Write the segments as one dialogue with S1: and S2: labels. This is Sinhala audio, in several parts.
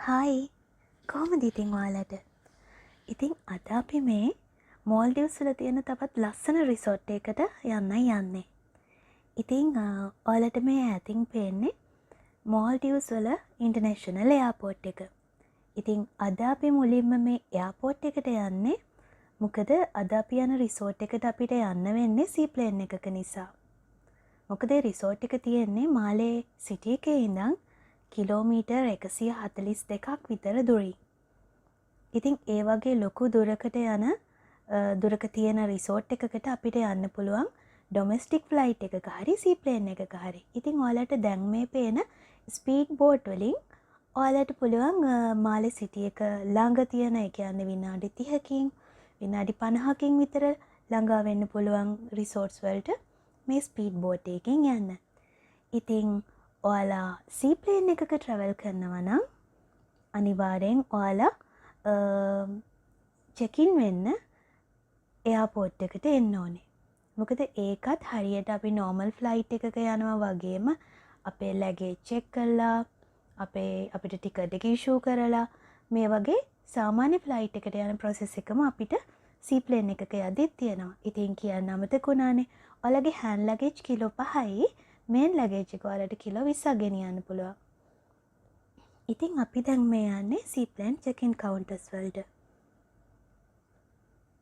S1: හායි කොහොමද ඉතින් ඔයාලට? ඉතින් අද අපි මේ මෝල්ඩිව්ස් වල තියෙන තවත් ලස්සන රිසෝට් එකකට යන්නයි යන්නේ. ඉතින් ඔයාලට මේ ඈතින් පේන්නේ මෝල්ඩිව්ස් වල ඉන්ටර්නැෂනල් එයාපෝට් එක. ඉතින් අද අපි මුලින්ම මේ එයාපෝට් එකට යන්නේ මොකද අද අපි යන රිසෝට් එකට අපිට යන්න වෙන්නේ සීප්ලේන් එකක නිසා. මොකද රිසෝට් එක තියෙන්නේ මාලේ සිටි එකේ ඉඳන් කිලෝමීටර් 142ක් විතර දුරින්. ඉතින් ඒ වගේ ලොකු දුරක තියෙන රිසෝට් එකකට අපිට යන්න පුළුවන් ඩොමෙස්ටික් ෆ්ලයිට් එකක හරි සීප්ලේන් එකක හරි. ඉතින් ඔයාලට දැන් මේ පේන ස්පීඩ් බෝට් වලින් ඔයාලට පුළුවන් මාලේ සිටි එක ළඟ තියෙන ඒ කියන්නේ විනාඩි 30කින් විනාඩි 50කින් විතර ළඟා වෙන්න පුළුවන් රිසෝට්ස් වලට මේ ස්පීඩ් බෝට් එකකින් යන්න. ඉතින් ඔයාලා සීප්ලේන් එකක ට්‍රැවල් කරනවා නම් අනිවාර්යෙන් ඔයාලා චෙකින් වෙන්න එයාපෝට් එකට එන්න ඕනේ. මොකද ඒකත් හරියට අපි නෝමල් ෆ්ලයිට් එකක යනවා වගේම අපේ ලැගේජ් චෙක් කරලා අපිට ටිකට් එක ඉෂුව කරලා මේ වගේ සාමාන්‍ය ෆ්ලයිට් එකට යන ප්‍රොසෙස් එකම අපිට සීප්ලේන් එකක යද්දිත් තියෙනවා. ඉතින් කියන්න අමතක වුණානේ. ඔයාලගේ හෑන්ඩ් ලැගේජ් කිලෝ 5යි මේන් ලැගේජ් එක ඔයාලට කිලෝ 20ක් ගෙනියන්න පුළුවන්. ඉතින් අපි දැන් මේ යන්නේ සීප්ලේන් චෙක්-ඉන් කවුන්ටර්ස් වලට.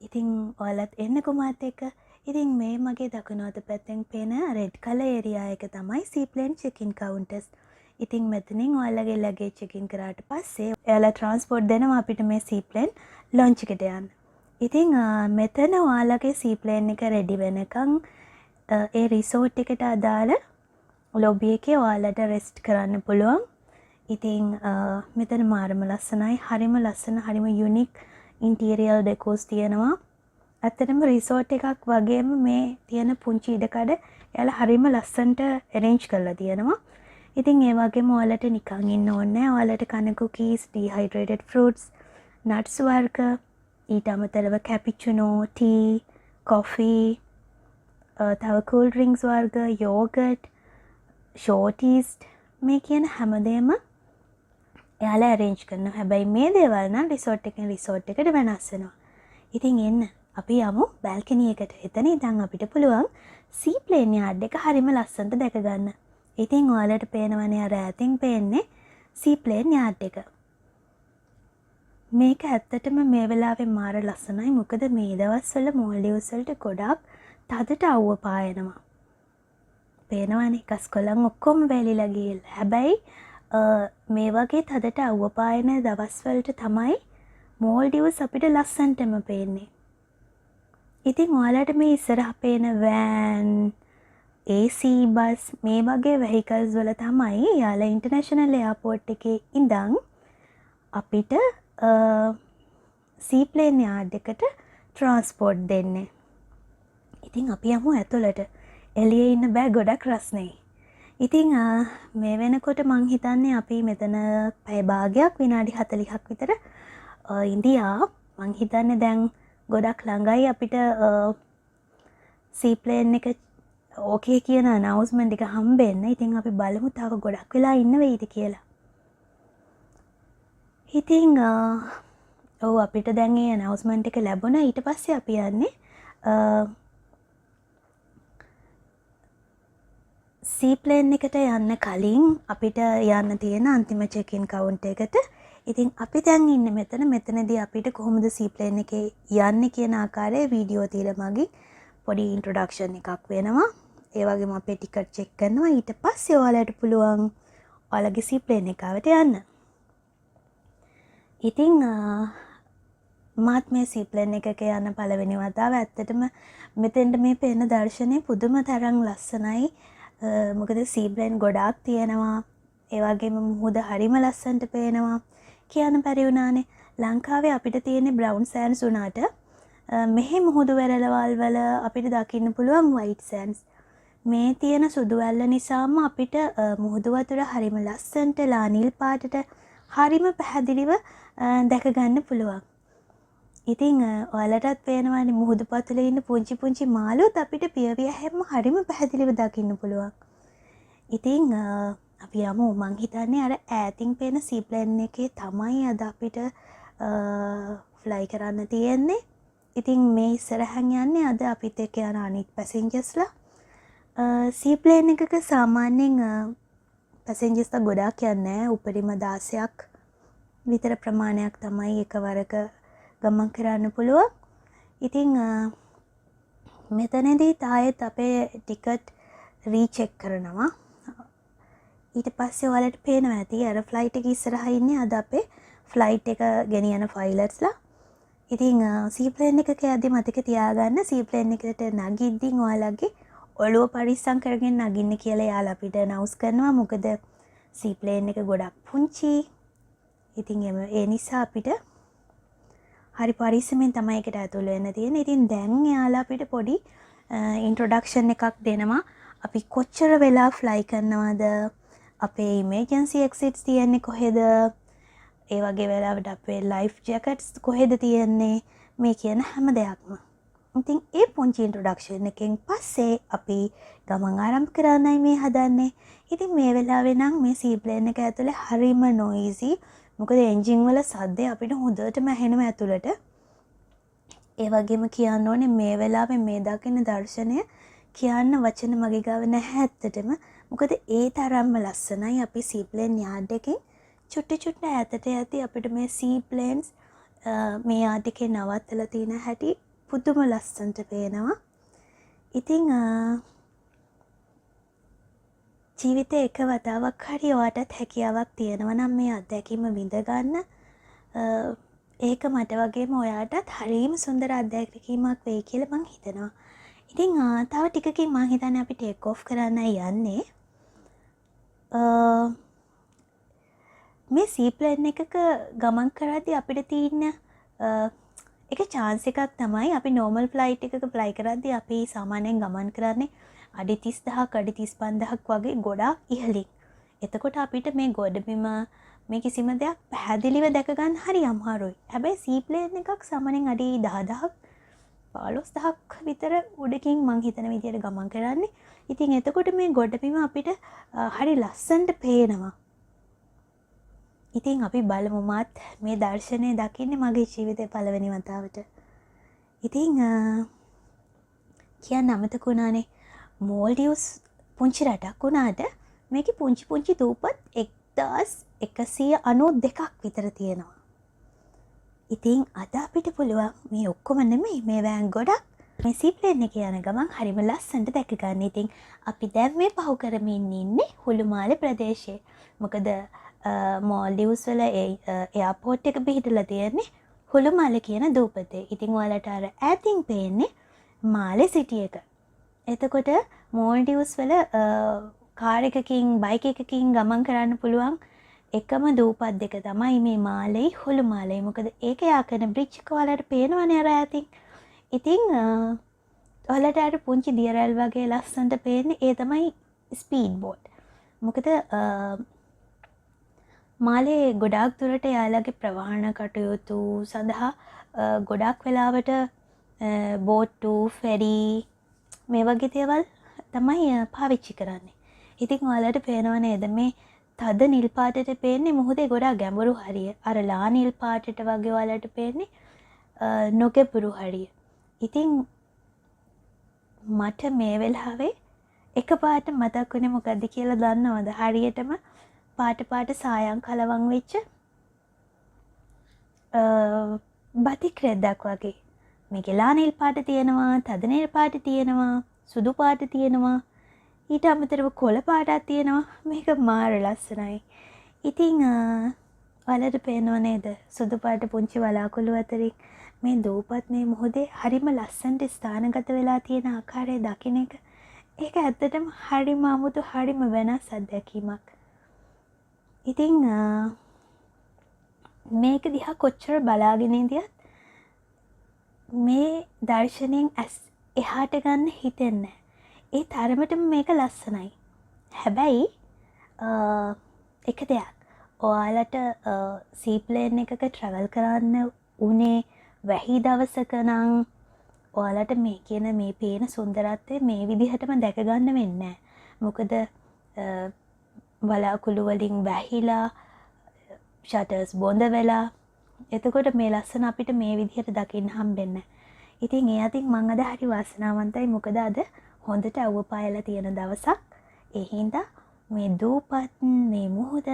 S1: ඉතින් ඔයාලත් එන්නකෝ මාත් එක්ක. ඉතින් මේ මගේ දකුණු අත පැත්තෙන් පේන රෙඩ් කලර් ඒරියා එක තමයි සීප්ලේන් චෙක්-ඉන් කවුන්ටර්ස්. ඉතින් මෙතනින් ඔයාලගේ ලැගේජ් චෙක්-ඉන් කරාට පස්සේ ඔයාලා ට්‍රාන්ස්පෝර්ට් දෙනවා අපිට මේ සීප්ලේන් ලොන්ච් එකට යන්න. ඉතින් මෙතන ඔයාලගේ සීප්ලේන් එක රෙඩි වෙනකන් ඒ රිසෝට් එකට අදාළ ලොබි එකේ ඔයාලට රෙස්ට් කරන්න පුළුවන්. ඉතින් මෙතන මාරම ලස්සනයි, හරිම ලස්සන, හරිම යුනික් ඉන්ටීරියර් ඩෙකෝස් තියෙනවා. ඇත්තටම රිසෝට් එකක් වගේම මේ තියෙන පුංචි ඉඩකඩ එයාලා හරිම ලස්සනට arrange කරලා තියෙනවා. ඉතින් ඒ වගේම ඔයාලට නිකන් ඉන්න ඕනේ නැහැ. ඔයාලට කන cookies, dehydrated fruits, nuts වර්ග, ඊට අමතරව cappuccino, tea, coffee, තව cool drinks වර්ග, yogurt, shorties මේ කියන හැමදේම එයාලා arrange කරනවා. හැබැයි මේ දේවල් නම් රිසෝට් එකෙන් රිසෝට් එකට වෙනස් වෙනවා. ඉතින් එන්න අපි යමු බැල්කනි එකට. එතන ඉඳන් අපිට පුළුවන් සීප්ලේන් යාඩ් එක හරිම ලස්සනට දැක ගන්න. ඉතින් ඔයාලට පේනවනේ අර ඈතින් පේන්නේ සීප්ලේන් යාඩ් එක. මේක ඇත්තටම මේ වෙලාවේ මාර ලස්සනයි. මොකද මේ දවස්වල මෝල්ඩිව්ස් වලට ගොඩක් තදට අවුව පායනවා. පේනවනේ ගස් කොළන් ඔක්කොම වැලිලා ගිහලා. හැබැයි මේ වගේ තදට අවුව පායන දවස්වලට තමයි මෝල්ඩිව්ස් අපිට ලස්සනටම පේන්නේ. ඉතින් ඔයාලට මේ ඉස්සරහ පේන වෑන්, AC බස් මේ වගේ වෙහිකල්ස් වල තමයි යාලා ඉන්ටර්නැෂනල් එයාපෝට් එකේ ඉඳන් අපිට සීප්ලේන් යාඩ් එකට ට්‍රාන්ස්පෝර්ට් දෙන්නේ. ඉතින් අපි යමු ඇතුළට. එළියේ ඉන්න බෑ, ගොඩක් රස්නේ. ඉතින් මේ වෙනකොට මං හිතන්නේ අපි මෙතන පැය භාගයක් විනාඩි 40ක් විතර ඉඳියා. මං හිතන්නේ දැන් ගොඩක් ළඟයි අපිට සීප්ලේන් එක ඕකේ කියන අනවුස්මන්ට් එක හම්බෙන්න. ඉතින් අපි බලමු තව ගොඩක් වෙලා ඉන්න වෙයිද කියලා. ඉතින් ඔව් අපිට දැන් ඒ අනවුස්මන්ට් එක ලැබුණා. ඊට පස්සේ අපි යන්නේ සීප්ලේන් එකට යන්න කලින් අපිට යන්න තියෙන අන්තිම චෙක්-ඉන් කවුන්ටර් එකට. ඉතින් අපි දැන් ඉන්නේ මෙතනදී අපිට කොහොමද සීප්ලේන් එකේ යන්නේ කියන ආකාරයේ වීඩියෝ තියලා මගින් පොඩි ඉන්ට්‍රොඩක්ෂන් එකක් වෙනවා. ඒ වගේම අපේ ටිකට් චෙක් කරනවා. ඊට පස්සේ ඔයාලට පුළුවන් ඔයාලගේ සීප්ලේන් එකට යන්න. ඉතින් මාත් මේ සීප්ලේන් එකක යන පළවෙනි වතාව. ඇත්තටම මෙතෙන්ට මේ පේන දර්ශනය පුදුම තරම් ලස්සනයි. මොකද සීප්ලේන් ගොඩාක් තියෙනවා. ඒ වගේම මුහුද හරිම ලස්සනට පේනවා. කියන්න බැරි වුණානේ. ලංකාවේ අපිට තියෙන බ්‍රවුන් සෑන්ඩ්ස් උනාට මෙහි මුහුදු වෙරළවල් වල අපිට දකින්න පුළුවන් වයිට් සෑන්ඩ්ස්. මේ තියෙන සුදු වැල්ල නිසාම අපිට මුහුදු වතුර හරිම ලස්සනට ලා නිල් පාටට හරිම පැහැදිලිව දැක ගන්න පුළුවන්. ඉතින් ඔයාලටත් පේනවානේ මුහුදු පතුලේ ඉන්න පුංචි පුංචි මාළුත් අපිට පියවිය හැම හරිම පැහැදිලිව දකින්න පුළුවන්. ඉතින් අපි යමු. මං හිතන්නේ අර ඈතින් පේන සීප්ලේන් එකේ තමයි අද අපිට ෆ්ලයි කරන්න තියෙන්නේ. ඉතින් මේ ඉස්සරහන් යන්නේ අද අපිත් එක්ක යන අනිත් පැසෙන්ජර්ස්ලා. සීප්ලේන් එකක සාමාන්‍යයෙන් පැසෙන්ජර්ස්ලා ගොඩාක් යන්නේ නැහැ. උපරිම 16ක් විතර ප්‍රමාණයක් තමයි එකවරක ගමන් කරන්න පුළුවන්. ඉතින් මෙතනදී තායෙත් අපේ ටිකට් රීචෙක් කරනවා. ඊට පස්සේ ඔයාලට පේනවා ඇති අර ෆ්ලයිට් එක ඉස්සරහා ඉන්නේ අද අපේ ෆ්ලයිට් එක ගෙනියන ෆයිලර්ස්ලා. ඉතින් සීප්ලේන් එකක යද්දි මතක තියාගන්න සීප්ලේන් එකට නගිද්දී ඔයාලගේ ඔළුව පරිස්සම් කරගෙන නගින්න කියලා යාළ අපිට නවුස් කරනවා. මොකද සීප්ලේන් එක ගොඩක් පුංචි. ඉතින් ඒ නිසා අපිට හරි පරිස්සමෙන් තමයි එකට ඇතුල් වෙන්න තියෙන්නේ. ඉතින් දැන් යාළ අපිට පොඩි ඉන්ට්‍රොඩක්ෂන් එකක් දෙනවා. අපි කොච්චර වෙලා ෆ්ලයි කරනවද? අපේ ඉමර්ජන්සි එක්සිට්ස් තියෙන්නේ කොහෙද? ඒ වගේ වෙලාවට අපේ ලයිෆ් ජැකට්ස් කොහෙද තියෙන්නේ? මේ කියන හැම දෙයක්ම. ඉතින් ඒ පුංචි ඉන්ට්‍රොඩක්ෂන් එකෙන් පස්සේ අපි ගමන් ආරම්භ කරන්නයි මේ හදන්නේ. ඉතින් මේ වෙලාවේ නම් මේ සීප්ලේන් එක ඇතුලේ හරිම නොයිසි. මොකද එන්ජින් වල සද්දේ අපිට හොඳටම ඇහෙනවා ඇතුළට. ඒ වගේම කියන්න ඕනේ මේ වෙලාවේ මේ දකින දර්ශනය කියන්න වචන මගේ ගාව නැහැ ඇත්තටම. මොකද ඒ තරම්ම ලස්සනයි. අපි සීප්ලේන් යාඩ් එකෙන් චුට්ට ඈතට යද්දී අපිට මේ සීප්ලේන්ස් මේ යාඩ් එකේ නවත්තලා තියෙන හැටි පුදුම ලස්සනට පේනවා. ඉතින් ජීවිතේ එක වතාවක් හරි ඔයාටත් හැකියාවක් තියෙනවා නම් මේ අත්දැකීම විඳ ගන්න. ඒක මට වගේම ඔයාටත් හරිම සුන්දර අත්දැකීමක් වෙයි කියලා මං හිතනවා. ඉතින් තව ටිකකින් මං හිතන්නේ අපි ටේක් ඔෆ් කරන්නයි යන්නේ. මේ සීප්ලේන් එකක ගමන් කරද්දී අපිට තියෙන එක chance එකක් තමයි අපි normal flight එකක fly කරද්දී අපි සාමාන්‍යයෙන් ගමන් කරන්නේ අඩි 30000ක් අඩි 35000ක් වගේ ගොඩාක් ඉහළින්. එතකොට අපිට මේ ගොඩබිම මේ කිසිම දෙයක් පැහැදිලිව දැක ගන්න හරි අමාරුයි. හැබැයි සීප්ලේන් එකක් සාමාන්‍යයෙන් අඩි 10000ක් 15000ක් විතර උඩකින් මං හිතන විදියට ගමන් කරන්නේ. ඉතින් එතකොට මේ ගොඩබිම අපිට හරි ලස්සනට පේනවා. ඉතින් අපි බලමු මාත් මේ දර්ශනය දකින්නේ මගේ ජීවිතේ පළවෙනි වතාවට. ඉතින් කියන්න අමතක වුණානේ මෝල්ඩිව්ස් පුංචි රටක් වුණාට මේකේ පුංචි දූපත් 1192ක් විතර තියෙනවා. ඉතින් අද අපිට පුළුවන් මේ ඔක්කොම නෙමෙයි මේ වෑන් ගොඩක් මේ සීප්ලේන් එකේ යන ගමන් හරිම ලස්සනට දැක ගන්න. ඉතින් අපි දැන් මේ පහු කරමින් ඉන්නේ හුළුමාලේ ප්‍රදේශයේ. මොකද මෝල්ඩිව්ස් වල එයාපෝට් එක පිහිටලා තියෙන්නේ හුළුමාලේ කියන දූපතේ. ඉතින් ඔයාලට අර ඈතින් පේන්නේ මාලේ සිටි එක. එතකොට මෝල්ඩිව්ස් වල කාර් එකකින් බයික් එකකින් ගමන් කරන්න පුළුවන් එකම දූපත් දෙක තමයි මේ මාලේ හුළුමාලේ. මොකද ඒක යා කරන බ්‍රිජ් එක ඔයාලට පේනවනේ අර ඈතින්. ඉතින් ඔයාලට අර පුංචි දියරැල් වගේ ලස්සනට පේන්නේ ඒ තමයි ස්පීඩ් බෝට්. මොකද මාලේ ගොඩාක් දුරට යාළගේ ප්‍රවාහන කටයුතු සඳහා ගොඩාක් වෙලාවට බෝට්ටු ෆෙරි මේ වගේ දේවල් තමයි පාවිච්චි කරන්නේ. ඉතින් ඔයාලට පේනව නේද මේ තද නිල් පාටට පේන්නේ මොහොතේ ගොඩාක් ගැඹුරු හරිය. අර ලා නිල් පාටට වගේ ඔයාලට පේන්නේ නොගැඹුරු හරිය. ඉතින් මට මේ වෙලාවේ එකපාරට මතක් වුණේ මොකද්ද කියලා දන්නවද? හරියටම පාට සායම් කලවම් වෙච්ච බතික් රෙද්දක් වගේ. මේකේ ලා නිල් පාට තියෙනවා, තද නිල් පාට තියෙනවා, සුදු පාට තියෙනවා, ඊට අමතරව කොළ පාටක් තියෙනවා. මේක මාර ලස්සනයි. ඉතින් ඔයාලට පේනව නේද සුදු පාට පුංචි වලාකුළු අතරින් මේ දූපත් මේ මොහොතේ හරිම ලස්සනට ස්ථානගත වෙලා තියෙන ආකාරය දකින්න එක. ඒක ඇත්තටම හරිම අමුතු හරිම වෙනස් අත්දැකීමක්. ඉතින් මේක දිහා කොච්චර බලාගෙන ඉඳියත් මේ දර්ශනයෙන් එහාට ගන්න හිතෙන්නේ. ඒ තරමටම මේක ලස්සනයි. හැබැයි එක දෙයක් ඔයාලට සීප්ලේන් එකක ට්‍රැවල් කරන්න උනේ වැහි දවසක නම් ඔයාලට මේ කියන මේ පේන සුන්දරත්වය මේ විදිහටම දැක ගන්න වෙන්නේ නැහැ. මොකද වලාකුළු වලින් වැහිලා ෂටර්ස් බොඳ වෙලා. එතකොට මේ ලස්සන අපිට මේ විදිහට දකින්න හම්බෙන්නේ. ඉතින් ඒ අතින් මං අද හරි වාසනාවන්තයි. මොකද අද හොඳට අවුව පායලා තියෙන දවසක්. ඒ හින්දා මේ දූපත් මේ මුහුද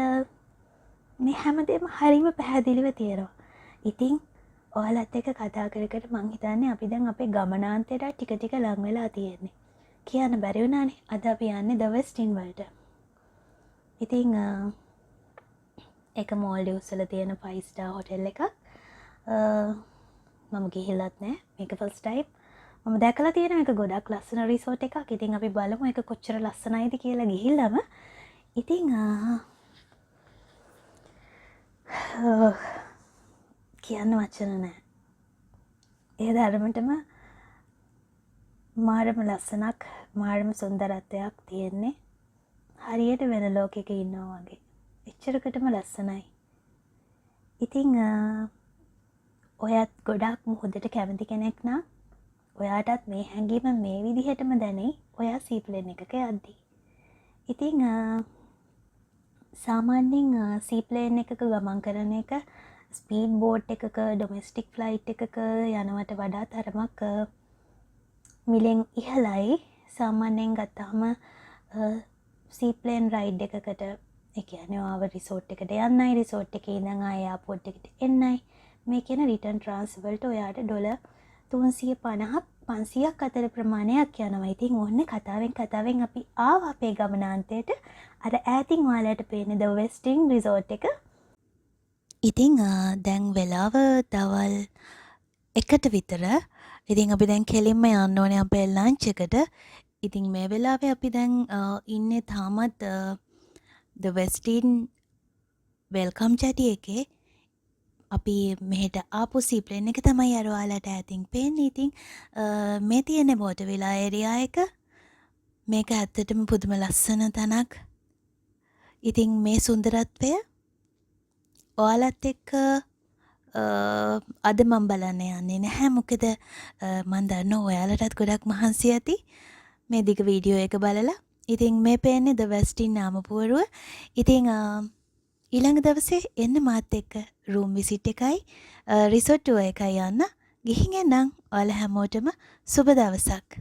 S1: මේ හැමදේම හරිම පැහැදිලිව තියෙනවා. ඉතින් ඔයාලත් එක්ක කතා කර කර මං හිතන්නේ අපි දැන් අපේ ගමනාන්තයට ටික ටික ලං වෙලා තියෙන්නේ. කියන්න බැරි වුණානේ. අද අපි යන්නේ ද වෙස්ටින් වලට. ඉතින් ඒක මෝල්ඩිව්ස් වල තියෙන 5 star hotel එකක්. මම ගිහිල්ලත් නෑ. මේක ෆස්ට් ටයිම්. මම දැකලා තියෙන එක ගොඩක් ලස්සන රිසෝට් එකක්. ඉතින් අපි බලමු ඒක කොච්චර ලස්සනයිද කියලා ගිහිල්ලාම. ඉතින් කියන්න වචන නෑ. ඒ ධර්මතම මාරම ලස්සනක්, මාරම සුන්දරත්වයක් තියෙන්නේ. හරියට වෙන ලෝකෙක ඉන්නවා වගේ. එච්චරකටම ලස්සනයි. ඉතින් ඔයත් ගොඩක් මුහුදට කැමති කෙනෙක් නම් ඔයාටත් මේ හැඟීම මේ විදිහටම දැනෙයි ඔයා සීප්ලේන් එකක යද්දී. ඉතින් සාමාන්‍යයෙන් සීප්ලේන් එකක ගමන් කරන එක ස්පීඩ් බෝට් එකක ඩොමෙස්ටික් ෆ්ලයිට් එකක යනවට වඩා තරමක් මිලෙන් ඉහළයි. සාමාන්‍යයෙන් ගත්තාම සීප්ලේන් රයිඩ් එකකට ඒ කියන්නේ ආව රිසෝට් එකට යන්නයි, රිසෝට් එකේ ඉඳන් ආය එයාපෝට් එකට එන්නයි. මේ කියන රිටර්න් ට්‍රාන්ස්ෆර් වලට ඔයාට ඩොලර් 350ක් 500ක් අතර ප්‍රමාණයක් යනවා. ඉතින් ඕන්නේ කතාවෙන් අපි ආව අපේ ගමනාන්තයට. අර ඈතින් ඔයාලට පේන්නේ ද වෙස්ටින් රිසෝට් එක. ඉතින් දැන් වෙලාව දවල් 1ට විතර. ඉතින් අපි දැන් කෙලින්ම යන්න ඕනේ අපේ ලන්ච් එකට. ඉතින් මේ වෙලාවේ අපි දැන් ඉන්නේ තාමත් ද වෙස්ටින් වෙල්කම් චැටි එකේ. අපි මෙහෙට ආපු සීප්ලේන් එක තමයි අර ඔයාලට ඈතින් පේන්නේ. ඉතින් මේ තියෙන බෝට් විලා ඒරියා එක. මේක ඇත්තටම පුදුම ලස්සන තැනක්. ඉතින් මේ සුන්දරත්වය ඔයාලත් එක්ක අද මම බලන්න යන්නේ නැහැ. මොකද මම දන්නවා ඔයාලටත් ගොඩක් මහන්සි ඇති මේ දිග වීඩියෝ එක බලලා. ඉතින් මේ පේන්නේ ද වෙස්ටින් නාමපුවරුව. ඉතින් ඊළඟ දවසේ එන්න මාත් එක්ක රූම් විසිට් එකයි රිසෝට් ටුවර් එකයි යන්න. ගිහින් එන්නම්. ඔයාලා හැමෝටම සුබ දවසක්.